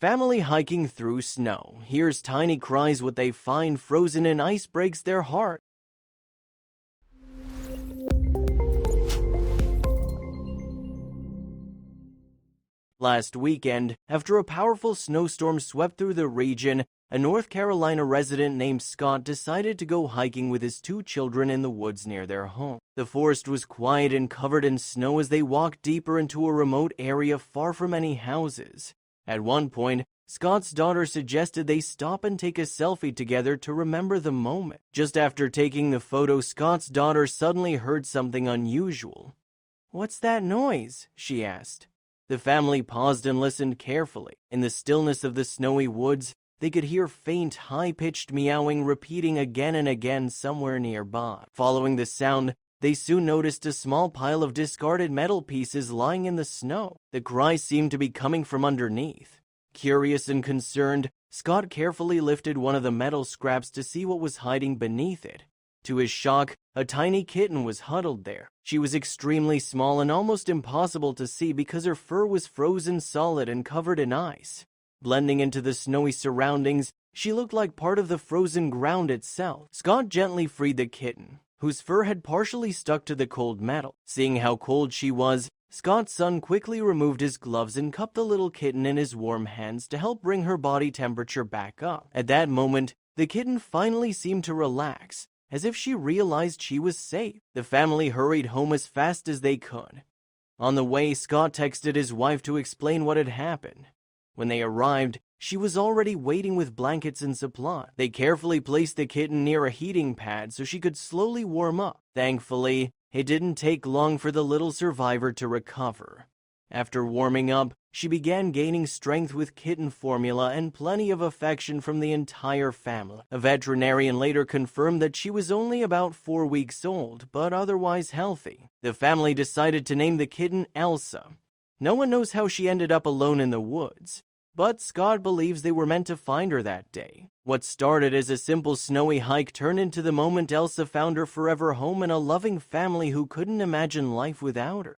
Family hiking through snow. Here's Tiny Cries. What they find frozen in ice breaks their heart. Last weekend, after a powerful snowstorm swept through the region, a North Carolina resident named Scott decided to go hiking with his 2 children in the woods near their home. The forest was quiet and covered in snow as they walked deeper into a remote area far from any houses. At one point, Scott's daughter suggested they stop and take a selfie together to remember the moment. Just after taking the photo, Scott's daughter suddenly heard something unusual. "What's that noise?" she asked. The family paused and listened carefully. In the stillness of the snowy woods, they could hear faint, high-pitched meowing repeating again and again somewhere nearby. Following the sound, they soon noticed a small pile of discarded metal pieces lying in the snow. The cries seemed to be coming from underneath. Curious and concerned, Scott carefully lifted one of the metal scraps to see what was hiding beneath it. To his shock, a tiny kitten was huddled there. She was extremely small and almost impossible to see because her fur was frozen solid and covered in ice. Blending into the snowy surroundings, she looked like part of the frozen ground itself. Scott gently freed the kitten, whose fur had partially stuck to the cold metal. Seeing how cold she was, Scott's son quickly removed his gloves and cupped the little kitten in his warm hands to help bring her body temperature back up. At that moment, the kitten finally seemed to relax, as if she realized she was safe. The family hurried home as fast as they could. On the way, Scott texted his wife to explain what had happened. When they arrived, she was already waiting with blankets and supplies. They carefully placed the kitten near a heating pad so she could slowly warm up. Thankfully, it didn't take long for the little survivor to recover. After warming up, she began gaining strength with kitten formula and plenty of affection from the entire family. A veterinarian later confirmed that she was only about 4 weeks old, but otherwise healthy. The family decided to name the kitten Elsa. No one knows how she ended up alone in the woods, but Scott believes they were meant to find her that day. What started as a simple snowy hike turned into the moment Elsa found her forever home and a loving family who couldn't imagine life without her.